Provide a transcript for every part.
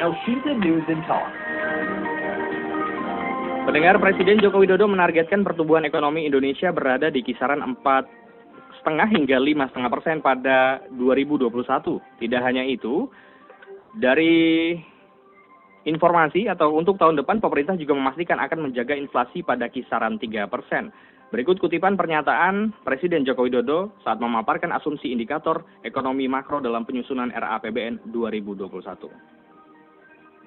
Elshinta News and Talk. Pendengar, Presiden Joko Widodo menargetkan pertumbuhan ekonomi Indonesia berada di kisaran 4,5 hingga 5,5% pada 2021. Tidak hanya itu, dari informasi atau untuk tahun depan, pemerintah juga memastikan akan menjaga inflasi pada kisaran 3%. Berikut kutipan pernyataan Presiden Joko Widodo saat memaparkan asumsi indikator ekonomi makro dalam penyusunan RAPBN 2021.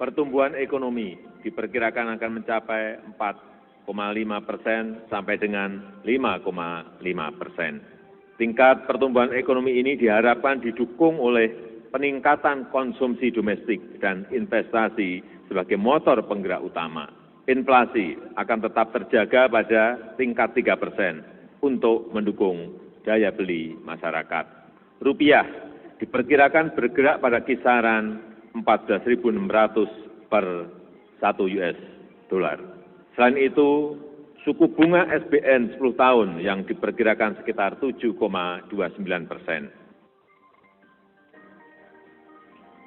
Pertumbuhan ekonomi diperkirakan akan mencapai 4,5% sampai dengan 5,5%. Tingkat pertumbuhan ekonomi ini diharapkan didukung oleh peningkatan konsumsi domestik dan investasi sebagai motor penggerak utama. Inflasi akan tetap terjaga pada tingkat 3% untuk mendukung daya beli masyarakat. Rupiah diperkirakan bergerak pada kisaran 14.600 per 1 US dolar. Selain itu, suku bunga SBN 10 tahun yang diperkirakan sekitar 7,29%.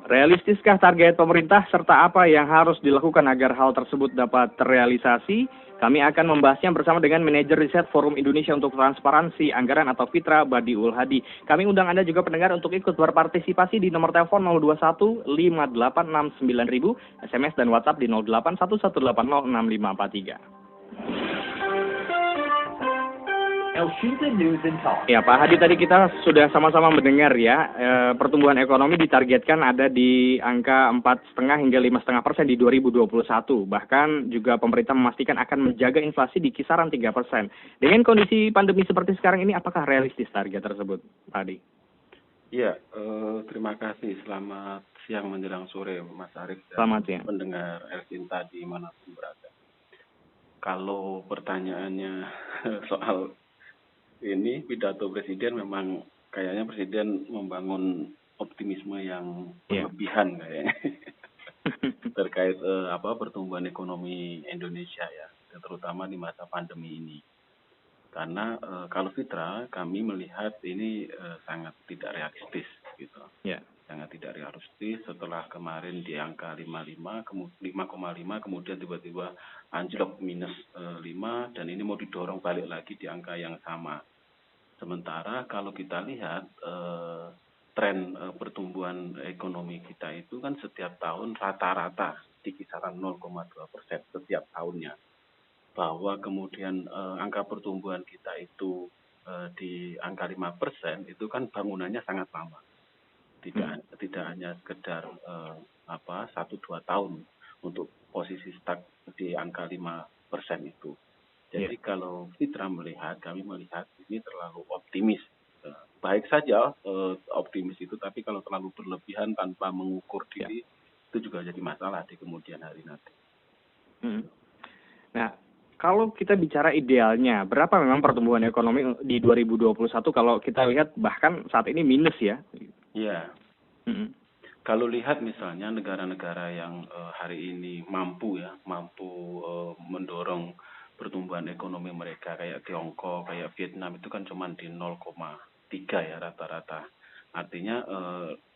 Realistiskah target pemerintah serta apa yang harus dilakukan agar hal tersebut dapat terrealisasi? Kami akan membahasnya bersama dengan Manajer Riset Forum Indonesia untuk Transparansi Anggaran atau FITRA, Badiul Hadi. Kami undang Anda juga pendengar untuk ikut berpartisipasi di nomor telepon 021 5869000, SMS dan WhatsApp di 0811806543. Elshinta News and Talk. Ya, Pak Hadi, tadi kita sudah sama-sama mendengar ya, pertumbuhan ekonomi ditargetkan ada di angka 4,5 hingga 5,5% di 2021. Bahkan juga pemerintah memastikan akan menjaga inflasi di kisaran 3%. Dengan kondisi pandemi seperti sekarang ini, apakah realistis target tersebut, Pak Hadi? Iya, terima kasih. Selamat siang menjelang sore, Mas Arief dan Selamat siang. pendengar Elshinta di manapun berada. Kalau pertanyaannya soal ini pidato presiden, memang kayaknya presiden membangun optimisme yang berlebihan kayaknya terkait pertumbuhan ekonomi Indonesia ya, terutama di masa pandemi ini. Karena kalau Fitra kami melihat ini sangat tidak realistis gitu. Sangat tidak realistis setelah kemarin di angka 5,5 kemudian tiba-tiba anjlok minus 5 dan ini mau didorong balik lagi di angka yang sama. Sementara kalau kita lihat tren pertumbuhan ekonomi kita itu kan setiap tahun rata-rata di kisaran 0,2% setiap tahunnya. Bahwa kemudian angka pertumbuhan kita itu di angka 5% itu kan bangunannya sangat lama. Tidak hanya sekedar 1-2 tahun untuk posisi stuck di angka 5% itu. Jadi kalau Fitra kami melihat ini terlalu optimis. Baik saja optimis itu, tapi kalau terlalu berlebihan tanpa mengukur diri, itu juga jadi masalah di kemudian hari nanti. Nah, kalau kita bicara idealnya, berapa memang pertumbuhan ekonomi di 2021 kalau kita lihat bahkan saat ini minus ya? Iya. Kalau lihat misalnya negara-negara yang hari ini mampu mendorong pertumbuhan ekonomi mereka kayak Tiongkok, kayak Vietnam itu kan cuma di 0,3 ya rata-rata. Artinya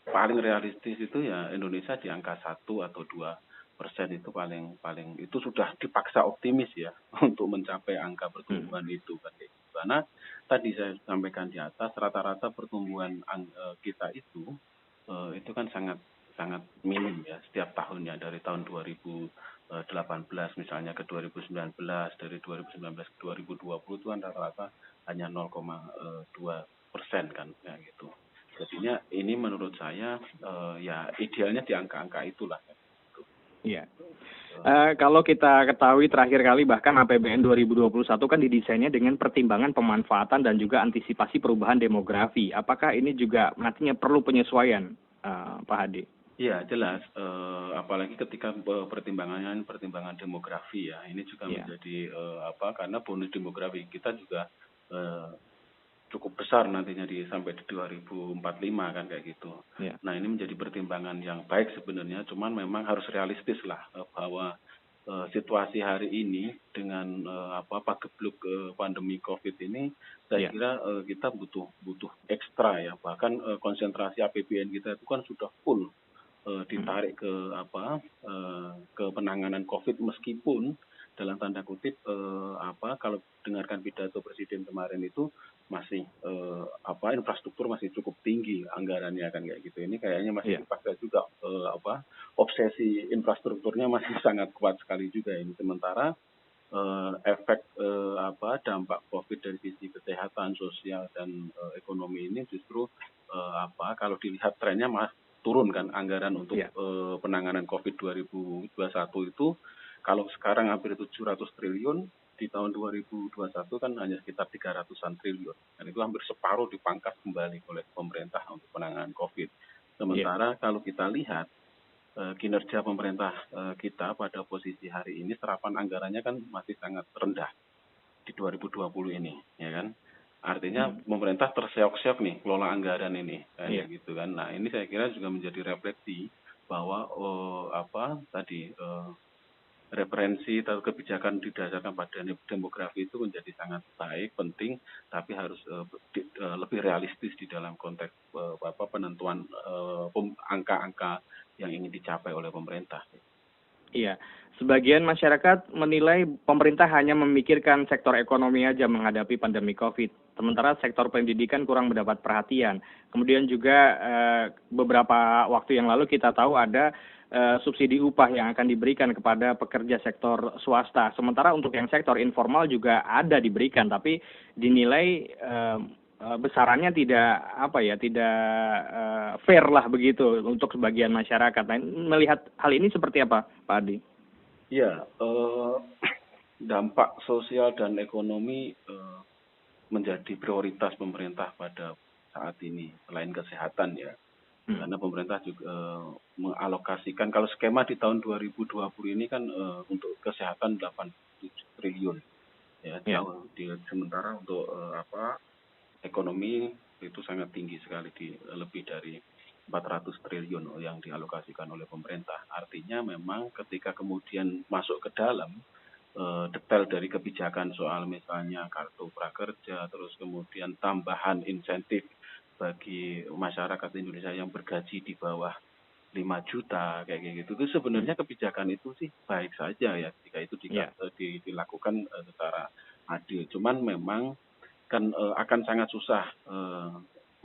paling realistis itu ya Indonesia di angka 1 atau 2% itu paling itu sudah dipaksa optimis ya untuk mencapai angka pertumbuhan itu kan. Karena tadi saya sampaikan di atas rata-rata pertumbuhan kita itu kan sangat minim ya setiap tahunnya dari tahun 2018 misalnya ke 2019, dari 2019 ke 2020 itu kan rata-rata hanya 0,2% kan ya gitu. Jadinya ini menurut saya ya idealnya di angka-angka itulah. Gitu. Iya. Kalau kita ketahui terakhir kali bahkan APBN 2021 kan didesainnya dengan pertimbangan pemanfaatan dan juga antisipasi perubahan demografi. Apakah ini juga nantinya perlu penyesuaian, Pak Hadi? Iya jelas, apalagi ketika pertimbangan demografi ya, ini juga menjadi karena bonus demografi kita juga cukup besar nantinya sampai di 2045 kan kayak gitu. Nah ini menjadi pertimbangan yang baik sebenarnya, cuman memang harus realistis lah bahwa situasi hari ini dengan pagebluk pandemi COVID ini, saya kira kita butuh ekstra ya, bahkan konsentrasi APBN kita itu kan sudah full ditarik ke ke penanganan COVID, meskipun dalam tanda kutip kalau dengarkan pidato Presiden kemarin itu masih infrastruktur masih cukup tinggi anggarannya kan kayak gitu. Ini kayaknya masih Iya. dipakai juga obsesi infrastrukturnya masih sangat kuat sekali juga ini. Sementara efek dampak COVID dari sisi kesehatan, sosial dan ekonomi ini justru kalau dilihat trennya turun kan anggaran untuk Iya. penanganan COVID 2021 itu kalau sekarang hampir 700 triliun, di tahun 2021 kan hanya sekitar 300-an triliun. Dan itu hampir separuh dipangkas kembali oleh pemerintah untuk penanganan COVID. Sementara kalau kita lihat kinerja pemerintah kita pada posisi hari ini, serapan anggarannya kan masih sangat rendah di 2020 ini, ya kan? Artinya pemerintah terseok-seok nih kelola anggaran ini, kayak gitu kan. Nah, ini saya kira juga menjadi refleksi bahwa referensi atau kebijakan didasarkan pada demografi itu menjadi sangat baik, penting, tapi harus lebih realistis di dalam konteks penentuan angka-angka yang ingin dicapai oleh pemerintah. Iya, sebagian masyarakat menilai pemerintah hanya memikirkan sektor ekonomi aja menghadapi pandemi COVID, sementara sektor pendidikan kurang mendapat perhatian. Kemudian juga beberapa waktu yang lalu kita tahu ada subsidi upah yang akan diberikan kepada pekerja sektor swasta. Sementara untuk yang sektor informal juga ada diberikan, tapi dinilai besarannya tidak fair lah begitu untuk sebagian masyarakat. Nah, melihat hal ini seperti apa, Pak Adi? Ya, dampak sosial dan ekonomi menjadi prioritas pemerintah pada saat ini selain kesehatan ya. Karena pemerintah juga mengalokasikan, kalau skema di tahun 2020 ini kan untuk kesehatan 87 triliun ya, jauh sementara untuk ekonomi itu sangat tinggi sekali, di lebih dari 400 triliun yang dialokasikan oleh pemerintah. Artinya memang ketika kemudian masuk ke dalam detail dari kebijakan soal misalnya kartu prakerja, terus kemudian tambahan insentif bagi masyarakat Indonesia yang bergaji di bawah 5 juta kayak gitu, itu sebenarnya kebijakan itu sih baik saja ya jika itu dilakukan secara adil. Cuman memang kan akan sangat susah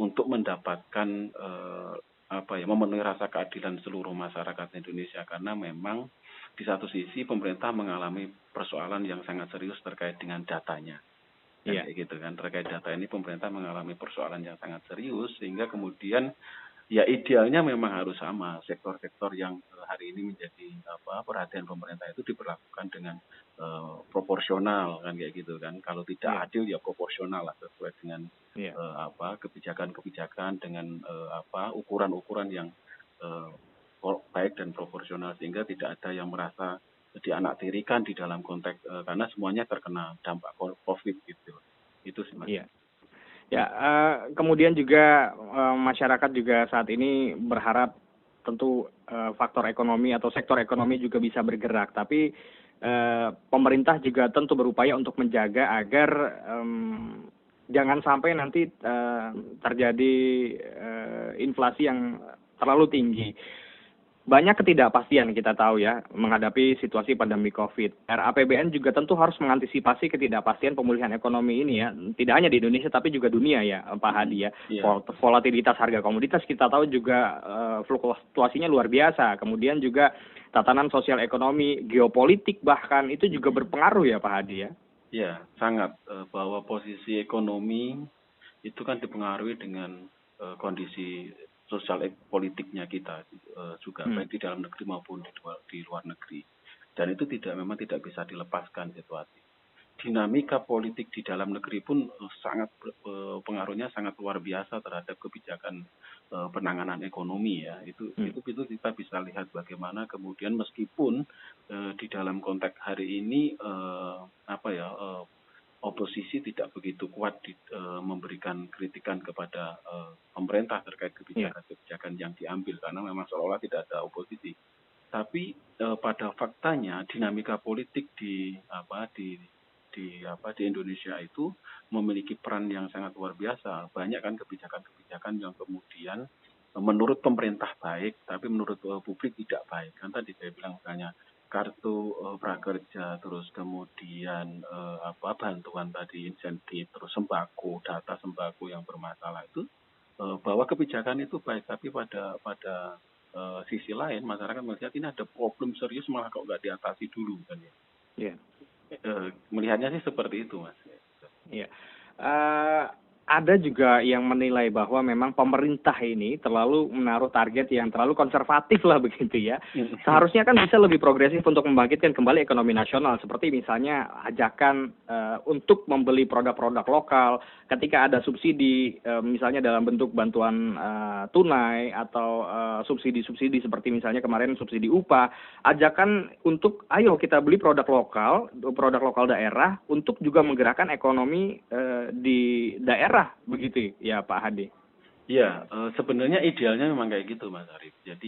untuk mendapatkan memenuhi rasa keadilan seluruh masyarakat Indonesia, karena memang di satu sisi pemerintah mengalami persoalan yang sangat serius terkait dengan datanya. Kayak gitu kan, terkait data ini pemerintah mengalami persoalan yang sangat serius, sehingga kemudian ya idealnya memang harus sama, sektor-sektor yang hari ini menjadi perhatian pemerintah itu diperlakukan dengan proporsional kan kayak gitu kan. Kalau tidak adil ya proporsional lah, sesuai dengan kebijakan-kebijakan dengan ukuran-ukuran yang baik dan proporsional, sehingga tidak ada yang merasa dianaktirikan di dalam konteks karena semuanya terkena dampak COVID gitu. Itu sih Mas. Ya, kemudian juga masyarakat juga saat ini berharap tentu faktor ekonomi atau sektor ekonomi juga bisa bergerak, tapi pemerintah juga tentu berupaya untuk menjaga agar jangan sampai nanti terjadi inflasi yang terlalu tinggi. Banyak ketidakpastian kita tahu ya menghadapi situasi pandemi COVID. RAPBN juga tentu harus mengantisipasi ketidakpastian pemulihan ekonomi ini ya. Tidak hanya di Indonesia tapi juga dunia ya, Pak Hadi ya. Volatilitas harga komoditas kita tahu juga fluktuasinya luar biasa. Kemudian juga tatanan sosial ekonomi, geopolitik bahkan itu juga berpengaruh ya Pak Hadi ya. Ya, sangat. Bahwa posisi ekonomi itu kan dipengaruhi dengan kondisi sosial politiknya kita juga, baik di dalam negeri maupun di luar negeri. Dan itu memang tidak bisa dilepaskan situasi. Dinamika politik di dalam negeri pun sangat pengaruhnya sangat luar biasa terhadap kebijakan penanganan ekonomi ya. Itu kita bisa lihat bagaimana kemudian meskipun di dalam konteks hari ini oposisi tidak begitu kuat memberikan kritikan kepada pemerintah terkait kebijakan-kebijakan yang diambil, karena memang seolah-olah tidak ada oposisi. Tapi pada faktanya dinamika politik di Indonesia itu memiliki peran yang sangat luar biasa. Banyak kan kebijakan-kebijakan yang kemudian menurut pemerintah baik, tapi menurut publik tidak baik. Kan tadi saya bilang misalnya kartu prakerja, terus kemudian bantuan tadi, insentif, terus sembako, data sembako yang bermasalah itu, bahwa kebijakan itu baik, tapi pada sisi lain masyarakat melihat ini ada problem serius, malah kok nggak diatasi dulu kan ya. Iya. Melihatnya sih seperti itu, Mas. Iya. Ada juga yang menilai bahwa memang pemerintah ini terlalu menaruh target yang terlalu konservatif lah begitu ya. Seharusnya kan bisa lebih progresif untuk membangkitkan kembali ekonomi nasional, seperti misalnya ajakan untuk membeli produk-produk lokal ketika ada subsidi, misalnya dalam bentuk bantuan tunai atau subsidi-subsidi seperti misalnya kemarin subsidi upah. Ajakan untuk ayo kita beli produk lokal daerah untuk juga menggerakkan ekonomi di daerah begitu ya Pak Hadi. Iya, sebenarnya idealnya memang kayak gitu Mas Arif. Jadi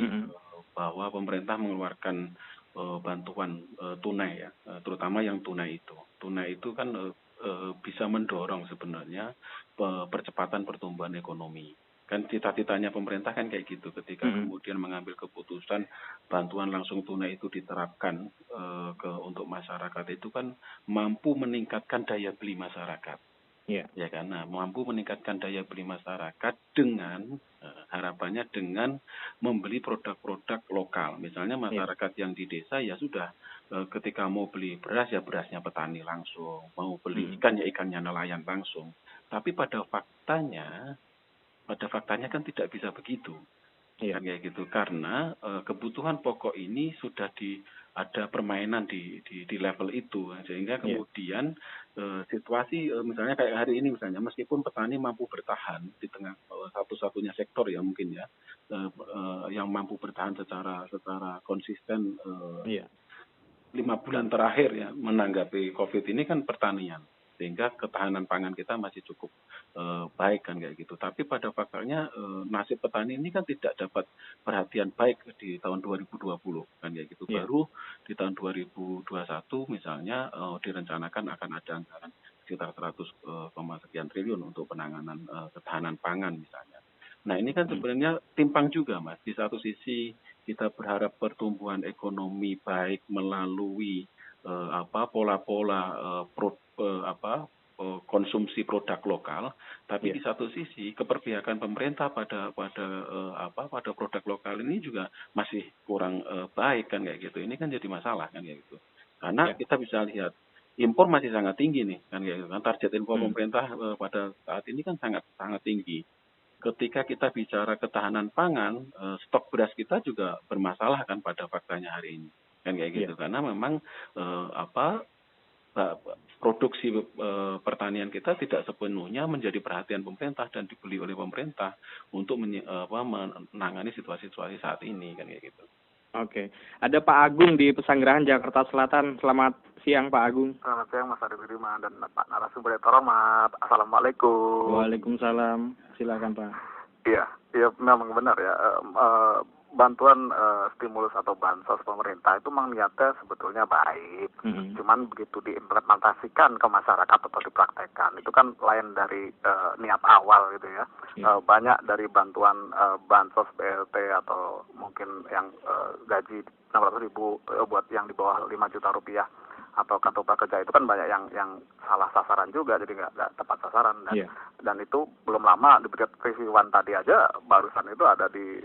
bahwa pemerintah mengeluarkan bantuan tunai ya, terutama yang tunai itu. Tunai itu kan bisa mendorong sebenarnya percepatan pertumbuhan ekonomi. Kan cita-citanya pemerintah kan kayak gitu, ketika kemudian mengambil keputusan bantuan langsung tunai itu diterapkan untuk masyarakat, itu kan mampu meningkatkan daya beli masyarakat. Yeah. Ya karena mampu meningkatkan daya beli masyarakat dengan harapannya dengan membeli produk-produk lokal. Misalnya masyarakat yang di desa ya sudah ketika mau beli beras ya berasnya petani langsung, mau beli ikan ya ikannya nelayan langsung. Tapi pada faktanya kan tidak bisa begitu. Kan kayak gitu, karena kebutuhan pokok ini sudah ada permainan di level itu, sehingga kemudian situasi misalnya kayak hari ini misalnya, meskipun petani mampu bertahan di tengah satu-satunya sektor ya mungkin ya yang mampu bertahan secara konsisten 5 bulan terakhir ya menanggapi COVID ini kan pertanian, sehingga ketahanan pangan kita masih cukup baik kan kayak gitu. Tapi pada faktanya nasib petani ini kan tidak dapat perhatian baik di tahun 2020 kan kayak gitu. Baru di tahun 2021 misalnya direncanakan akan ada anggaran sekitar 100, sekian triliun untuk penanganan ketahanan pangan misalnya. Nah ini kan sebenarnya timpang juga Mas. Di satu sisi kita berharap pertumbuhan ekonomi baik melalui pola-pola konsumsi produk lokal, tapi di satu sisi keperpihakan pemerintah pada produk lokal ini juga masih kurang baik kan kayak gitu. Ini kan jadi masalah kan kayak gitu. Karena kita bisa lihat impor masih sangat tinggi nih kan kayak gitu. Kan target impor pemerintah pada saat ini kan sangat tinggi. Ketika kita bicara ketahanan pangan, stok beras kita juga bermasalah kan pada faktanya hari ini kan kayak gitu. Karena memang produksi pertanian kita tidak sepenuhnya menjadi perhatian pemerintah dan dibeli oleh pemerintah untuk menangani situasi saat ini kan kayak gitu. Oke. Ada Pak Agung di Pesanggerahan, Jakarta Selatan. Selamat siang Pak Agung. Selamat siang Mas Arif Budiman dan Pak narasumber yang terhormat. Assalamualaikum. Waalaikumsalam. Silakan Pak. Iya memang benar ya. Bantuan stimulus atau bansos pemerintah itu memang niatnya sebetulnya baik. Cuman begitu diimplementasikan ke masyarakat atau dipraktekkan itu kan lain dari niat awal gitu ya. Banyak dari bantuan bansos BLT atau mungkin yang gaji 600.000 buat yang di bawah 5 juta rupiah atau kartu prakerja itu kan banyak yang salah sasaran juga, jadi nggak tepat sasaran dan itu belum lama di peristiwan tadi aja barusan itu ada di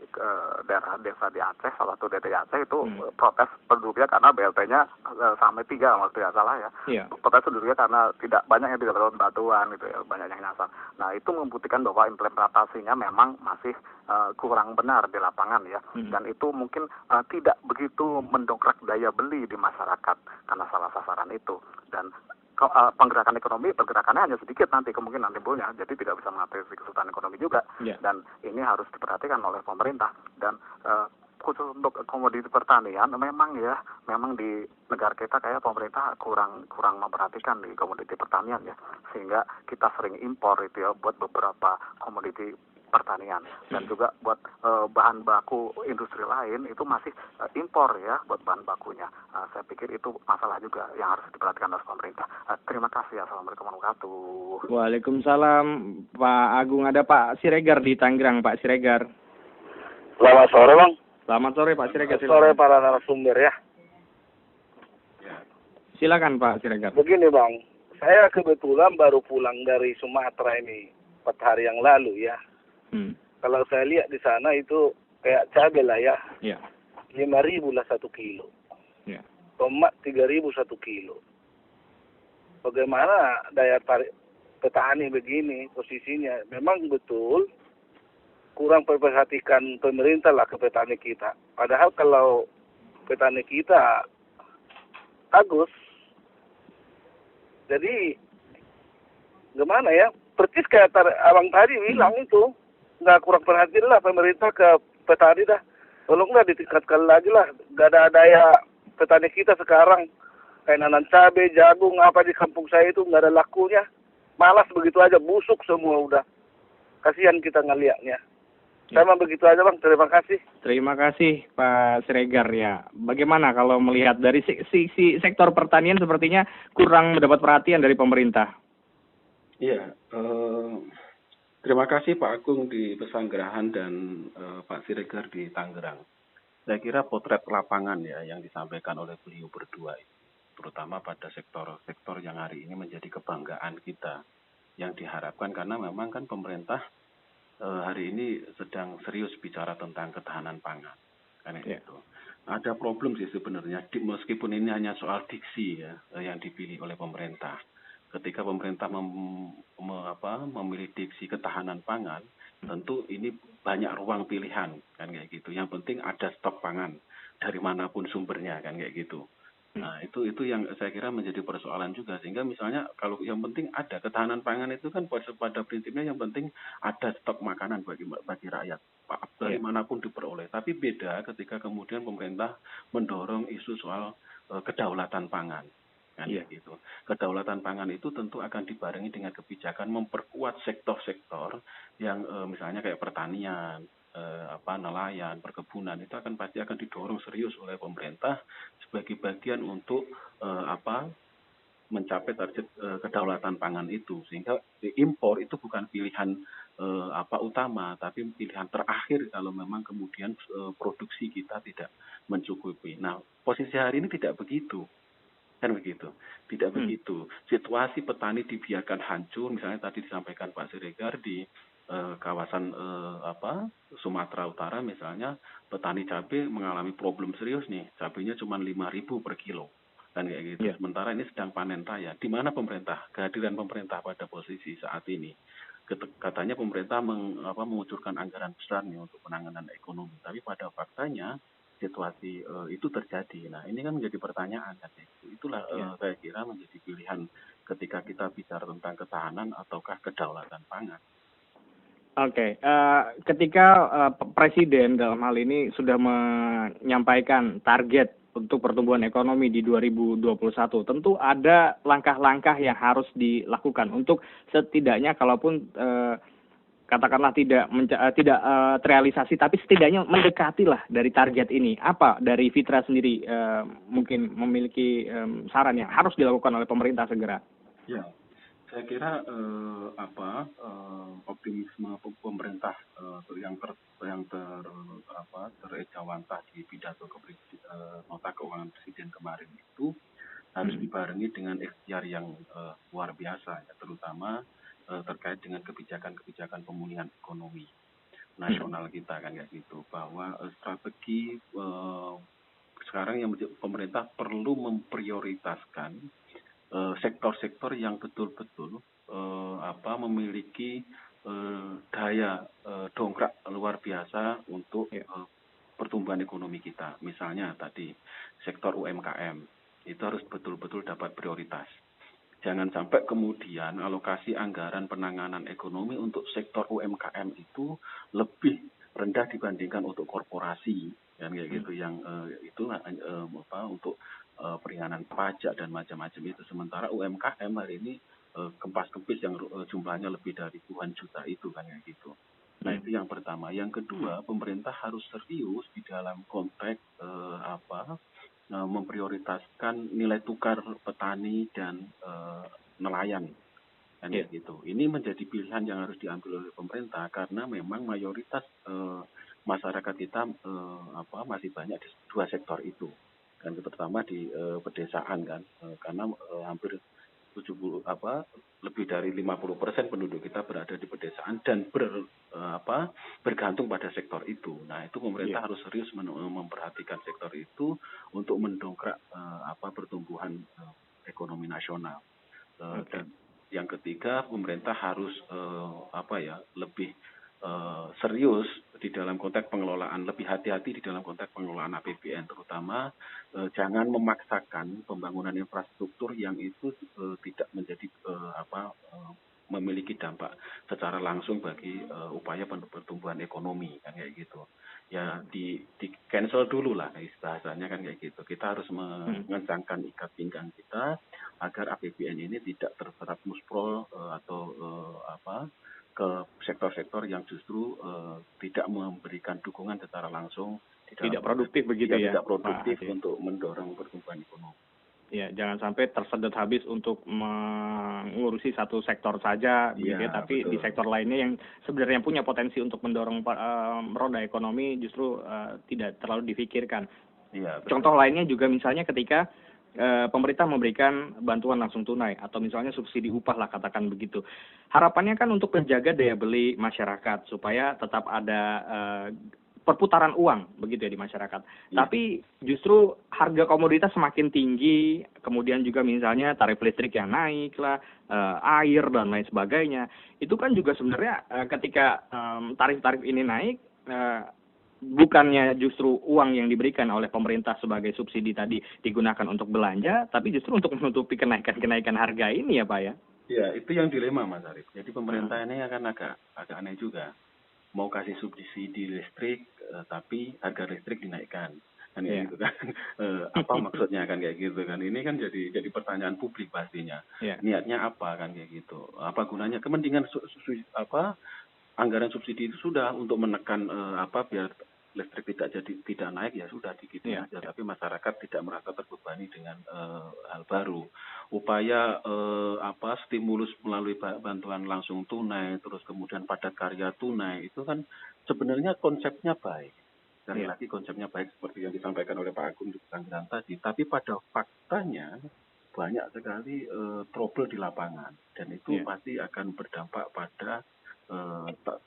daerah desa di Aceh, salah satu DT Aceh itu protes penduduknya karena BLT-nya sampai 3 waktu ya salah ya. Protes penduduknya karena tidak banyak yang tidak dapat bantuan gitu ya, banyak yang nyasar. Nah itu membuktikan bahwa implementasinya memang masih kurang benar di lapangan ya, dan itu mungkin tidak begitu mendongkrak daya beli di masyarakat karena salah sasaran itu, dan penggerakan ekonomi pergerakannya hanya sedikit nanti kemungkinan timbulnya, jadi tidak bisa mengatasi kesulitan ekonomi juga. Dan ini harus diperhatikan oleh pemerintah, dan khusus untuk komoditi pertanian memang di negara kita kayak pemerintah kurang memperhatikan di komoditi pertanian ya, sehingga kita sering impor itu ya buat beberapa komoditi pertanian, dan juga buat bahan baku industri lain itu masih impor ya buat bahan bakunya. Saya pikir itu masalah juga yang harus diperhatikan oleh pemerintah. Terima kasih. Assalamualaikum warahmatullahi wabarakatuh. Waalaikumsalam Pak Agung. Ada Pak Siregar di Tangerang. Pak Siregar. Selamat sore, Bang. Selamat sore Pak Siregar. Selamat sore para narasumber ya. Silakan Pak Siregar. Begini, Bang. Saya kebetulan baru pulang dari Sumatera ini 4 hari yang lalu ya. Kalau saya lihat di sana itu kayak cabai lah ya. Iya. 5.000 lah 1 kilo. Iya. Tomat 3.000 1 kilo. Bagaimana daya tarik petani begini posisinya? Memang betul kurang memperhatikan pemerintah lah ke petani kita. Padahal kalau petani kita bagus, jadi gimana ya? Persis kayak abang tadi bilang itu, nggak kurang perhatian lah pemerintah ke petani dah. Tolonglah ditingkatkan lagi lah. Gak ada daya petani kita sekarang. Kayak nanam cabai, jagung, apa di kampung saya itu nggak ada lakunya. Malas begitu aja, busuk semua udah. Kasihan kita ngeliatnya. Sama begitu aja Bang, terima kasih. Terima kasih Pak Siregar ya. Bagaimana kalau melihat dari sisi sektor pertanian sepertinya kurang mendapat perhatian dari pemerintah? Iya, terima kasih Pak Agung di Pesanggerahan dan Pak Siregar di Tangerang. Saya kira potret lapangan ya yang disampaikan oleh beliau berdua, terutama pada sektor-sektor yang hari ini menjadi kebanggaan kita, yang diharapkan karena memang kan pemerintah hari ini sedang serius bicara tentang ketahanan pangan, kan itu. Ada problem sih sebenarnya, meskipun ini hanya soal diksi ya yang dipilih oleh pemerintah. Ketika pemerintah memilih diksi ketahanan pangan, tentu ini banyak ruang pilihan, kan kayak gitu. Yang penting ada stok pangan dari manapun sumbernya, kan kayak gitu. Nah, itu yang saya kira menjadi persoalan juga, sehingga misalnya kalau yang penting ada ketahanan pangan itu kan pada prinsipnya yang penting ada stok makanan bagi rakyat dari manapun diperoleh. Tapi beda ketika kemudian pemerintah mendorong isu soal kedaulatan pangan, kan gitu. Kedaulatan pangan itu tentu akan dibarengi dengan kebijakan memperkuat sektor-sektor yang misalnya kayak pertanian, nelayan, perkebunan itu pasti akan didorong serius oleh pemerintah sebagai bagian untuk mencapai target kedaulatan pangan itu, sehingga impor itu bukan pilihan utama tapi pilihan terakhir kalau memang kemudian produksi kita tidak mencukupi. Nah, posisi hari ini tidak begitu. Kan begitu. Tidak begitu. Situasi petani dibiarkan hancur, misalnya tadi disampaikan Pak Siregar di kawasan Sumatera Utara misalnya, petani cabai mengalami problem serius nih, cabainya cuma 5.000 per kilo, kan kayak gitu. Sementara ini sedang panen raya. Di mana pemerintah? Kehadiran pemerintah pada posisi saat ini, katanya pemerintah mengucurkan anggaran besar nih untuk penanganan ekonomi, tapi pada faktanya situasi itu terjadi. Nah, ini kan menjadi pertanyaan kan. Itulah saya kira menjadi pilihan ketika kita bicara tentang ketahanan ataukah kedaulatan pangan. Oke, ketika Presiden dalam hal ini sudah menyampaikan target untuk pertumbuhan ekonomi di 2021, tentu ada langkah-langkah yang harus dilakukan untuk setidaknya kalaupun katakanlah tidak terrealisasi, tapi setidaknya mendekati lah dari target ini. Apa dari Fitra sendiri mungkin memiliki saran yang harus dilakukan oleh pemerintah segera? Ya. Saya kira optimisme pemerintah yang terejawantah di pidato nota keuangan presiden kemarin itu harus dibarengi dengan ikhtiar yang luar biasa, ya, terutama terkait dengan kebijakan pemulihan ekonomi nasional kita, kan kayak gitu, bahwa strategi sekarang yang pemerintah perlu memprioritaskan sektor-sektor yang betul-betul memiliki daya dongkrak luar biasa untuk pertumbuhan ekonomi kita. Misalnya tadi sektor UMKM itu harus betul-betul dapat prioritas. Jangan sampai kemudian alokasi anggaran penanganan ekonomi untuk sektor UMKM itu lebih rendah dibandingkan untuk korporasi, kan kayak gitu, yang untuk peringanan pajak dan macam-macam itu. Sementara UMKM hari ini kempas-kempis yang jumlahnya lebih dari puluhan juta itu, kan kayak gitu. Nah, itu yang pertama. Yang kedua, pemerintah harus serius di dalam konteks memprioritaskan nilai tukar petani dan nelayan, kan kayak gitu. Ini menjadi pilihan yang harus diambil oleh pemerintah karena memang mayoritas masyarakat kita masih banyak di dua sektor itu kan, terutama di pedesaan kan, karena hampir 70 lebih dari 50% penduduk kita berada di pedesaan dan bergantung pada sektor itu. Nah, itu pemerintah harus serius memperhatikan sektor itu untuk mendongkrak pertumbuhan ekonomi nasional. Dan yang ketiga, pemerintah harus lebih serius di dalam konteks pengelolaan, lebih hati-hati di dalam konteks pengelolaan APBN, terutama jangan memaksakan pembangunan infrastruktur yang itu tidak menjadi memiliki dampak secara langsung bagi upaya pertumbuhan ekonomi kan kayak gitu. Ya di cancel dulu lah bahasanya kan kayak gitu. Kita harus mengencangkan ikat pinggang kita agar APBN ini tidak terserap muspro ke sektor-sektor yang justru tidak memberikan dukungan secara langsung, tidak produktif begitu ya, tidak produktif untuk mendorong pertumbuhan ekonomi. Ya, jangan sampai tersedot habis untuk mengurusi satu sektor saja, begitu ya, tapi betul. Di sektor lainnya yang sebenarnya punya potensi untuk mendorong roda ekonomi justru tidak terlalu difikirkan. Ya, contoh lainnya juga misalnya ketika pemerintah memberikan bantuan langsung tunai atau misalnya subsidi upah lah katakan begitu. Harapannya kan untuk menjaga daya beli masyarakat supaya tetap ada perputaran uang begitu ya di masyarakat. Ya. Tapi justru harga komoditas semakin tinggi, kemudian juga misalnya tarif listrik yang naik lah, air dan lain sebagainya. Itu kan juga sebenarnya ketika tarif-tarif ini naik, bukannya justru uang yang diberikan oleh pemerintah sebagai subsidi tadi digunakan untuk belanja, tapi justru untuk menutupi kenaikan harga ini ya Pak ya? Ya, itu yang dilema Mas Arief. Jadi pemerintah ini akan agak aneh juga. Mau kasih subsidi listrik, tapi harga listrik dinaikkan. Kan gitu kan. Apa maksudnya kan kayak gitu kan. Ini kan jadi pertanyaan publik pastinya. Niatnya apa kan kayak gitu. Apa gunanya? Kepentingan anggaran subsidi itu sudah untuk menekan biar listrik tidak naik ya sudah dikit aja, tapi masyarakat tidak merasa terbebani dengan hal baru. Upaya stimulus melalui bantuan langsung tunai, terus kemudian padat karya tunai, itu kan sebenarnya konsepnya baik. Sekali lagi konsepnya baik seperti yang disampaikan oleh Pak Agung di Tangerang tadi, tapi pada faktanya banyak sekali trouble di lapangan, dan itu pasti akan berdampak pada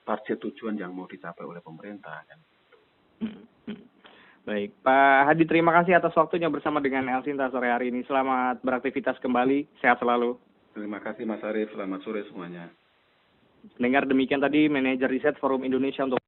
target tujuan yang mau dicapai oleh pemerintah kan. Baik, Pak Hadi, terima kasih atas waktunya bersama dengan Elsinta sore hari ini. Selamat beraktivitas kembali, sehat selalu. Terima kasih Mas Arief, selamat sore semuanya. Dengar demikian tadi manajer riset Forum Indonesia untuk